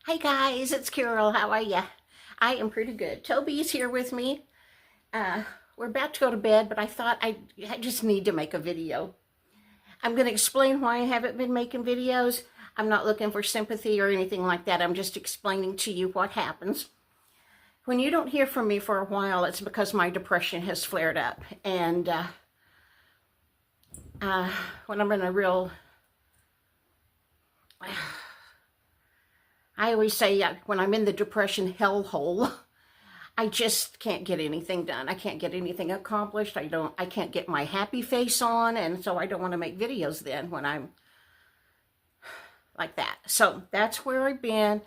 Hi guys, it's Carol. How are ya? I am pretty good. Toby's here with me. We're about to go to bed, but I thought I just need to make a video. I'm going to explain why I haven't been making videos. I'm not looking for sympathy or anything like that. I'm just explaining to you what happens. When you don't hear from me for a while, it's because my depression has flared up. And when I'm in a real I always say, yeah, when I'm in the depression hellhole, I just can't get anything done. I can't get anything accomplished. I can't get my happy face on, and so I don't want to make videos then when I'm like that. So that's where I've been.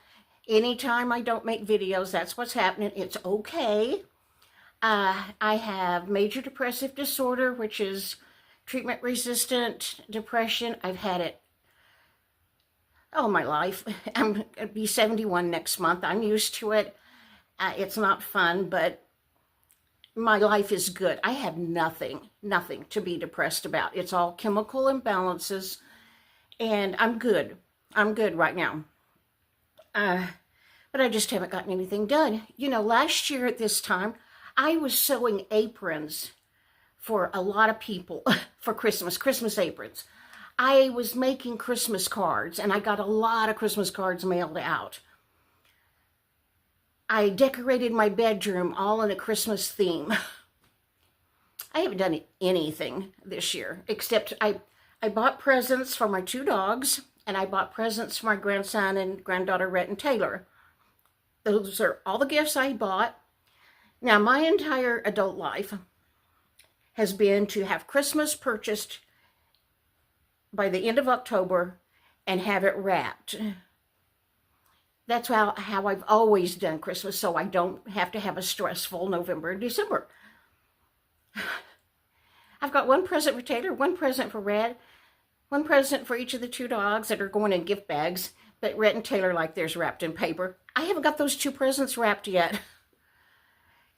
Anytime I don't make videos, that's what's happening. It's okay. I have major depressive disorder, which is treatment-resistant depression. I've had it all my life. I'm going to be 71 next month. I'm used to it. It's not fun, but my life is good. I have nothing to be depressed about. It's all chemical imbalances, and I'm good. I'm good right now. But I just haven't gotten anything done. You know, last year at this time, I was sewing aprons for a lot of people for Christmas aprons. I was making Christmas cards, and I got a lot of Christmas cards mailed out. I decorated my bedroom all in a Christmas theme. I haven't done anything this year, except I bought presents for my two dogs, and I bought presents for my grandson and granddaughter, Rhett and Taylor. Those are all the gifts I bought. Now, my entire adult life has been to have Christmas purchased by the end of October and have it wrapped. That's how I've always done Christmas, so I don't have to have a stressful November and December. I've got one present for Taylor, one present for Red, one present for each of the two dogs that are going in gift bags, but Red and Taylor like theirs wrapped in paper. I haven't got those two presents wrapped yet.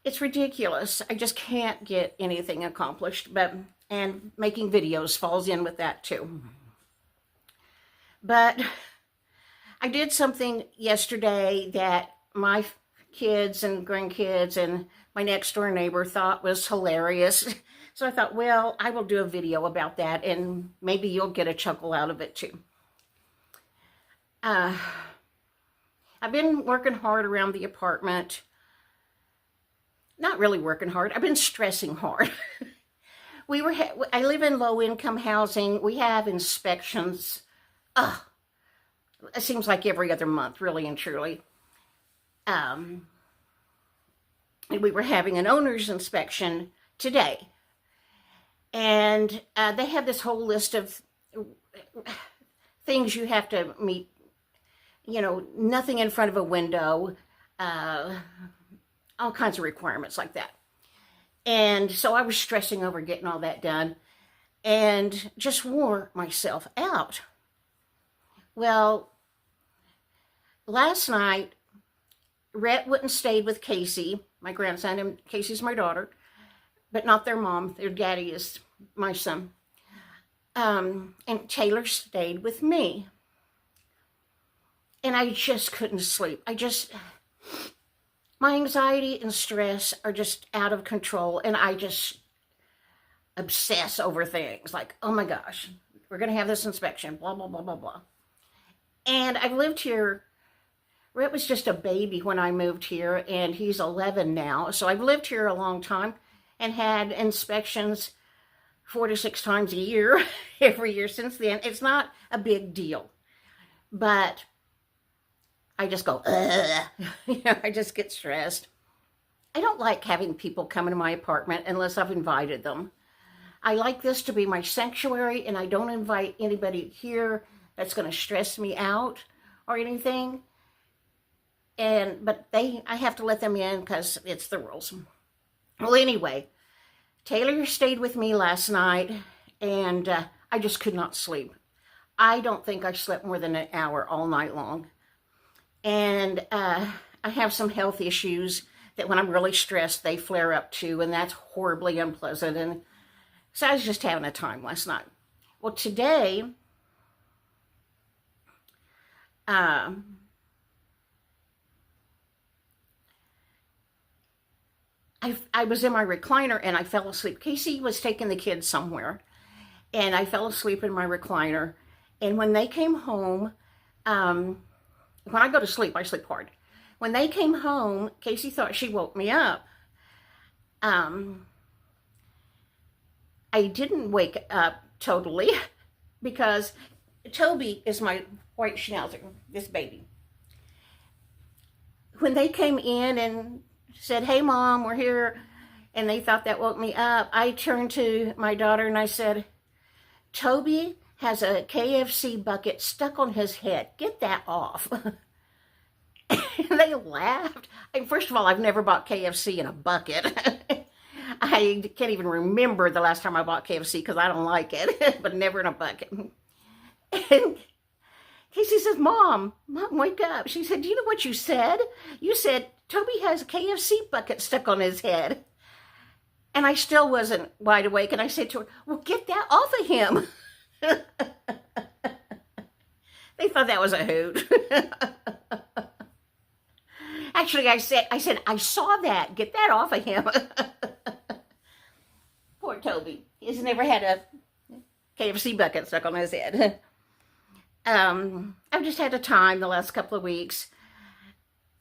It's ridiculous. I just can't get anything accomplished, and making videos falls in with that too. But I did something yesterday that my kids and grandkids and my next door neighbor thought was hilarious. So I thought, well, I will do a video about that, and maybe you'll get a chuckle out of it too. I've been working hard around the apartment. Not really working hard. I've been stressing hard. I live in low-income housing. We have inspections. It seems like every other month, really and truly. And we were having an owner's inspection today. And they have this whole list of things you have to meet. You know, nothing in front of a window, all kinds of requirements like that. And so I was stressing over getting all that done and just wore myself out. Well, last night, Rhett went and stayed with Casey, my grandson, and Casey's my daughter, but not their mom. Their daddy is my son. And Taylor stayed with me. And I just couldn't sleep. My anxiety and stress are just out of control, and I just obsess over things like, oh my gosh, we're going to have this inspection, blah, blah, blah, blah, blah. And I've lived here. Rhett was just a baby when I moved here, and he's 11 now. So I've lived here a long time and had inspections 4 to 6 times a year, every year since then. It's not a big deal, but I just go, I just get stressed. I don't like having people come into my apartment unless I've invited them. I like this to be my sanctuary, and I don't invite anybody here that's going to stress me out or anything. But I have to let them in because it's the rules. Well, anyway, Taylor stayed with me last night, and I just could not sleep. I don't think I slept more than an hour all night long. And I have some health issues that when I'm really stressed, they flare up too, and that's horribly unpleasant. And so I was just having a time last night. Well, today, I was in my recliner and I fell asleep. Casey was taking the kids somewhere, and I fell asleep in my recliner. And when they came home, when I go to sleep, I sleep hard. When they came home, Casey thought she woke me up. I didn't wake up totally because Toby is my white schnauzer, this baby. When they came in and said, "Hey, Mom, we're here," and they thought that woke me up, I turned to my daughter and I said, "Toby has a KFC bucket stuck on his head. Get that off." And they laughed. First of all, I've never bought KFC in a bucket. I can't even remember the last time I bought KFC because I don't like it, but never in a bucket. And Casey says, Mom, wake up. She said, "Do you know what you said? You said Toby has a KFC bucket stuck on his head." And I still wasn't wide awake. And I said to her, "Well, get that off of him." They thought that was a hoot. Actually, I said, "I saw that. Get that off of him." Poor Toby. He's never had a KFC bucket stuck on his head. I've just had a time the last couple of weeks.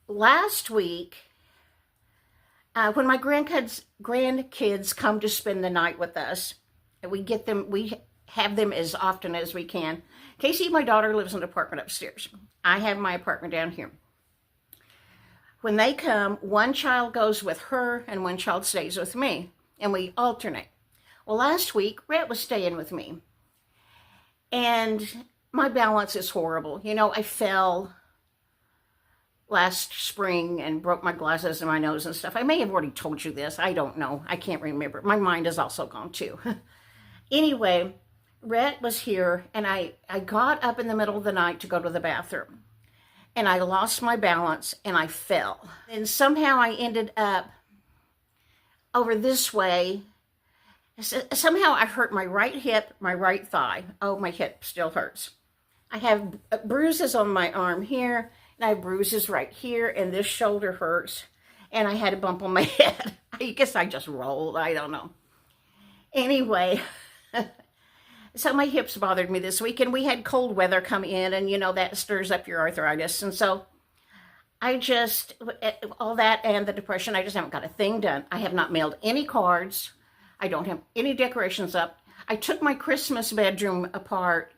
Last week, when my grandkids come to spend the night with us, and we have them as often as we can. Casey, my daughter, lives in an apartment upstairs. I have my apartment down here. When they come, one child goes with her and one child stays with me, and we alternate. Well, last week, Rhett was staying with me, and my balance is horrible. You know, I fell last spring and broke my glasses and my nose and stuff. I may have already told you this. I don't know. I can't remember. My mind is also gone too. Anyway, Rhett was here, and I got up in the middle of the night to go to the bathroom. And I lost my balance, and I fell. And somehow I ended up over this way. Somehow I hurt my right hip, my right thigh. Oh, my hip still hurts. I have bruises on my arm here, and I have bruises right here, and this shoulder hurts. And I had a bump on my head. I guess I just rolled. I don't know. Anyway, so my hips bothered me this week, and we had cold weather come in, and you know, that stirs up your arthritis. And so I just, all that and the depression, I just haven't got a thing done. I have not mailed any cards. I don't have any decorations up. I took my Christmas bedroom apart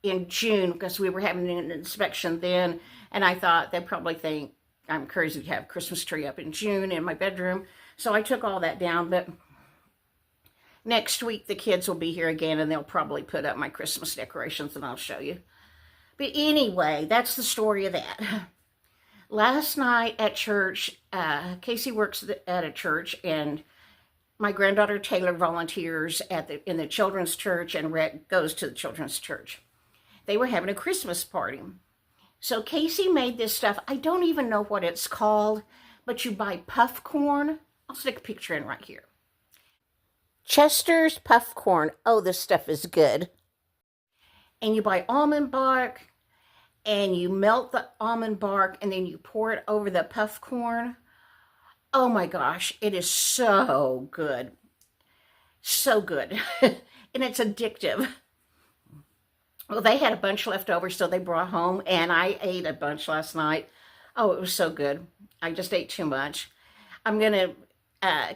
in June because we were having an inspection then, and I thought they'd probably think I'm crazy to have a Christmas tree up in June in my bedroom. So I took all that down, but next week, the kids will be here again, and they'll probably put up my Christmas decorations, and I'll show you. But anyway, that's the story of that. Last night at church, Casey works at a church, and my granddaughter Taylor volunteers in the children's church, and Rhett goes to the children's church. They were having a Christmas party. So Casey made this stuff. I don't even know what it's called, but you buy puff corn. I'll stick a picture in right here. Chester's puff corn. Oh, this stuff is good. And you buy almond bark, and you melt the almond bark, and then you pour it over the puff corn. Oh my gosh, it is so good. So good. And it's addictive. Well, they had a bunch left over, so they brought home, and I ate a bunch last night. Oh, it was so good. I just ate too much.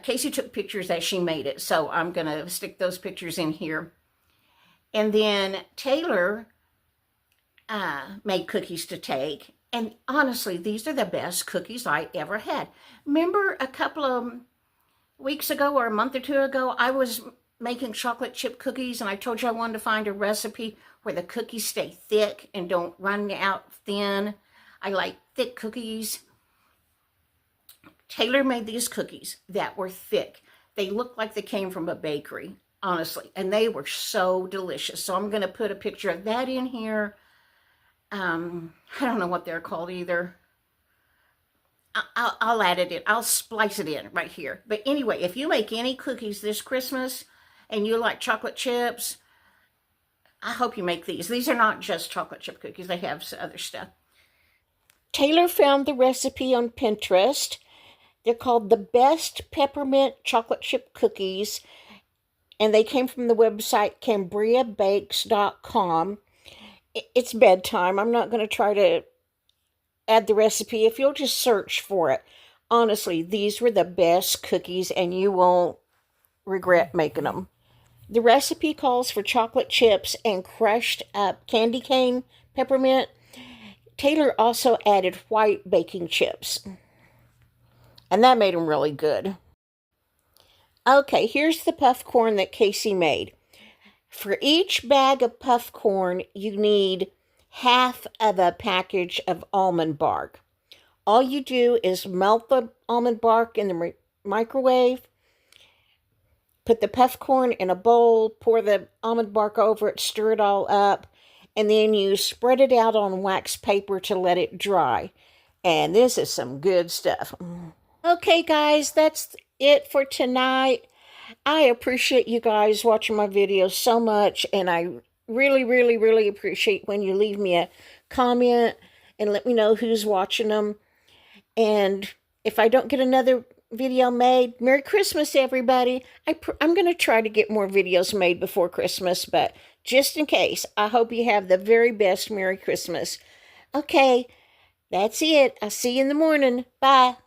Casey took pictures as she made it, so I'm going to stick those pictures in here. And then Taylor made cookies to take. And honestly, these are the best cookies I ever had. Remember a couple of weeks ago or a month or two ago, I was making chocolate chip cookies, and I told you I wanted to find a recipe where the cookies stay thick and don't run out thin. I like thick cookies. Taylor made these cookies that were thick. They looked like they came from a bakery, honestly, and they were so delicious. So I'm going to put a picture of that in here. I don't know what they're called either. I'll add it in. I'll splice it in right here. But anyway, if you make any cookies this Christmas and you like chocolate chips, I hope you make these. These are not just chocolate chip cookies. They have other stuff. Taylor found the recipe on Pinterest, They're called the Best Peppermint Chocolate Chip Cookies, and they came from the website CambriaBakes.com. It's bedtime. I'm not going to try to add the recipe. If you'll just search for it. Honestly, these were the best cookies, and you won't regret making them. The recipe calls for chocolate chips and crushed up candy cane peppermint. Taylor also added white baking chips, and that made them really good. Okay, here's the puff corn that Casey made. For each bag of puff corn, you need half of a package of almond bark. All you do is melt the almond bark in the microwave, put the puff corn in a bowl, pour the almond bark over it, stir it all up, and then you spread it out on wax paper to let it dry. And this is some good stuff. Okay, guys, that's it for tonight. I appreciate you guys watching my videos so much, and I really, really, really appreciate when you leave me a comment and let me know who's watching them. And if I don't get another video made, Merry Christmas, everybody. I'm going to try to get more videos made before Christmas, but just in case, I hope you have the very best Merry Christmas. Okay, that's it. I'll see you in the morning. Bye.